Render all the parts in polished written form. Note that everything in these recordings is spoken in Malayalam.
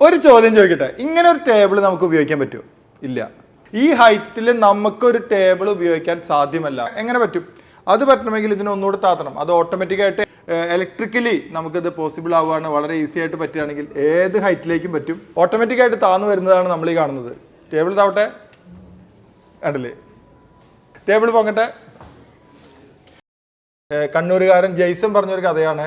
ഒരു ചോദ്യം ചോദിക്കട്ടെ, ഇങ്ങനെ ഒരു ടേബിൾ നമുക്ക് ഉപയോഗിക്കാൻ പറ്റുമോ? ഇല്ല. ഈ ഹൈറ്റിൽ നമുക്കൊരു ടേബിൾ ഉപയോഗിക്കാൻ സാധ്യമല്ല. എങ്ങനെ പറ്റും? അത് പറ്റണമെങ്കിൽ ഇതിനെ ഒന്നുകൂടെ താത്തണം. അത് ഓട്ടോമാറ്റിക്കായിട്ട് ഇലക്ട്രിക്കലി നമുക്കിത് പോസിബിൾ ആവുകയാണ്. വളരെ ഈസി ആയിട്ട് പറ്റുകയാണെങ്കിൽ ഏത് ഹൈറ്റിലേക്കും പറ്റും. ഓട്ടോമാറ്റിക്കായിട്ട് താന്നു വരുന്നതാണ് നമ്മൾ ഈ കാണുന്നത്. ടേബിൾ താവട്ടെ, കണ്ടില്ലേ? ടേബിൾ പൊങ്ങട്ടെ. കണ്ണൂരുകാരൻ ജെയ്സൺ പറഞ്ഞൊരു കഥയാണ്.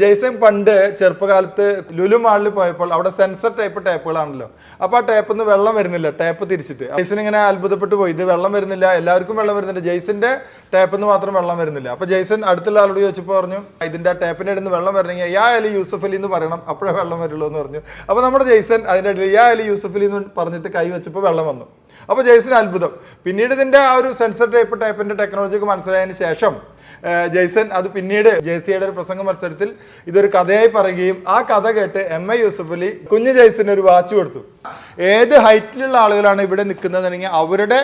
ജെയ്സൺ പണ്ട് ചെറുപ്പകാലത്ത് ലുലു മാളിൽ പോയപ്പോൾ അവിടെ സെൻസർ ടൈപ്പ് ടേപ്പുകളാണല്ലോ. അപ്പോൾ ആ ടേപ്പിൽ നിന്ന് വെള്ളം വരുന്നില്ല, ടേപ്പ് തിരിച്ചിട്ട്. ജെയ്സൺ ഇങ്ങനെ അത്ഭുതപ്പെട്ടു പോയി, ഇത് വെള്ളം വരുന്നില്ല, എല്ലാവർക്കും വെള്ളം വരുന്നില്ല, ജെയ്സന്റെ ടേപ്പിൽ നിന്ന് മാത്രം വെള്ളം വരുന്നില്ല. അപ്പോൾ ജെയ്സൺ അടുത്തുള്ള ആളോട് ചോദിച്ചപ്പോൾ പറഞ്ഞു, ഇതിന്റെ ടേപ്പിന്റെ ഇടയിൽ നിന്ന് വെള്ളം വരണമെങ്കിൽ യാ അലി യൂസഫ് അലി എന്ന് പറയണം, അപ്പോഴേ വെള്ളം വരുള്ളൂ എന്ന് പറഞ്ഞു. അപ്പോൾ നമ്മുടെ ജെയ്സൺ അതിൻ്റെ ഇടയിൽ യാ അലി യൂസഫ് അലി എന്ന് പറഞ്ഞിട്ട് കൈ വെച്ചപ്പോൾ വെള്ളം വന്നു. അപ്പോൾ ജെയ്സൺ അത്ഭുതം. പിന്നീട് ഇതിന്റെ ആ ഒരു സെൻസർ ടൈപ്പിന്റെ ടെക്നോളജിക്ക് മനസ്സിലായതിനു ശേഷം ജെയ്സൺ അത് പിന്നീട് ജെയ്സിയുടെ ഒരു പ്രസംഗ മത്സരത്തിൽ ഇതൊരു കഥയായി പറയുകയും ആ കഥ കേട്ട് MI യൂസഫ് അലി കുഞ്ഞു ജെയ്സിന് ഒരു വാച്ച് കൊടുത്തു. ഏത് ഹൈറ്റിലുള്ള ആളുകളാണ് ഇവിടെ നിൽക്കുന്നതെന്നുണ്ടെങ്കിൽ അവരുടെ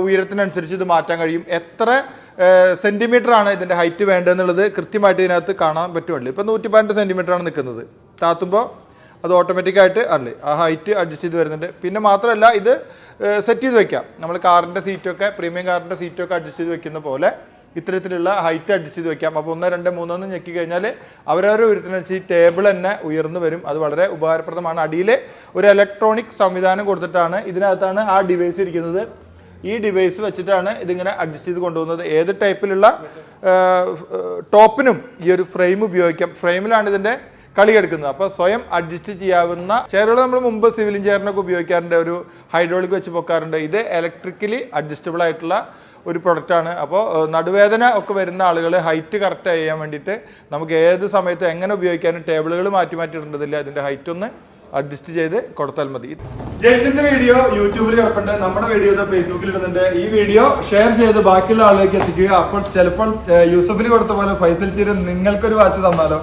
ഉയരത്തിനനുസരിച്ച് ഇത് മാറ്റാൻ കഴിയും. എത്ര സെന്റിമീറ്റർ ആണ് ഇതിന്റെ ഹൈറ്റ് വേണ്ടതെന്നുള്ളത് കൃത്യമായിട്ട് ഇതിനകത്ത് കാണാൻ പറ്റുമല്ലോ. ഇപ്പം 112 സെന്റിമീറ്റർ ആണ് നിൽക്കുന്നത്. താത്തുമ്പോൾ അത് ഓട്ടോമാറ്റിക്കായിട്ട് അല്ലേ ആ ഹൈറ്റ് അഡ്ജസ്റ്റ് ചെയ്ത് വരുന്നുണ്ട്. പിന്നെ മാത്രമല്ല ഇത് സെറ്റ് ചെയ്ത് വെക്കാം. നമ്മൾ കാറിൻ്റെ സീറ്റൊക്കെ പ്രീമിയം കാറിൻ്റെ സീറ്റൊക്കെ അഡ്ജസ്റ്റ് ചെയ്ത് വെക്കുന്ന പോലെ ഇത്തരത്തിലുള്ള ഹൈറ്റ് അഡ്ജസ്റ്റ് ചെയ്ത് വെക്കാം. അപ്പോൾ 1, 2, 3 ഞെക്കി കഴിഞ്ഞാൽ അവരവരുടെ ഉയരത്തിനനുസരിച്ച് ടേബിൾ തന്നെ ഉയർന്നു വരും. അത് വളരെ ഉപകാരപ്രദമാണ്. അടിയിൽ ഒരു ഇലക്ട്രോണിക് സംവിധാനം കൊടുത്തിട്ടാണ് ഇതിനകത്താണ് ആ ഡിവൈസ് ഇരിക്കുന്നത്. ഈ ഡിവൈസ് വെച്ചിട്ടാണ് ഇതിങ്ങനെ അഡ്ജസ്റ്റ് ചെയ്ത് കൊണ്ടുപോകുന്നത്. ഏത് ടൈപ്പിലുള്ള ടോപ്പിനും ഈ ഒരു ഫ്രെയിം ഉപയോഗിക്കാം. ഫ്രെയിമിലാണ് ഇതിൻ്റെ കളി എടുക്കുന്നത്. അപ്പോൾ സ്വയം അഡ്ജസ്റ്റ് ചെയ്യാവുന്ന ചെയറുകൾ നമ്മൾ മുമ്പ് സിവിലിൻ ചെയറിനൊക്കെ ഉപയോഗിക്കാറുണ്ട്, ഒരു ഹൈഡ്രോളിക് വെച്ച് പൊക്കാറുണ്ട്. ഇത് ഇലക്ട്രിക്കലി അഡ്ജസ്റ്റബിൾ ആയിട്ടുള്ള ഒരു പ്രൊഡക്റ്റാണ്. അപ്പോൾ നടുവേദന ഒക്കെ വരുന്ന ആളുകൾ ഹൈറ്റ് കറക്റ്റ് ചെയ്യാൻ വേണ്ടിയിട്ട് നമുക്ക് ഏത് സമയത്തും എങ്ങനെ ഉപയോഗിക്കാനും ടേബിളുകൾ മാറ്റി ഇടേണ്ടതില്ല. ഇതിൻ്റെ ഹൈറ്റ് ഒന്ന് അഡ്ജസ്റ്റ് ചെയ്ത് കൊടുത്താൽ മതി. ജെയ്സിന്റെ വീഡിയോ യൂട്യൂബിൽ കിടപ്പുണ്ട്, നമ്മുടെ വീഡിയോ ഫേസ്ബുക്കിൽ ഇടുന്നുണ്ട്. ഈ വീഡിയോ ഷെയർ ചെയ്ത് ബാക്കിയുള്ള ആളുകളിലേക്ക് എത്തിക്കുക. അപ്പോൾ ചിലപ്പോൾ യൂസഫിൽ കൊടുത്ത പോലെ ഫൈസൽ ചീര നിങ്ങൾക്കൊരു വാച്ച് തന്നാലോ?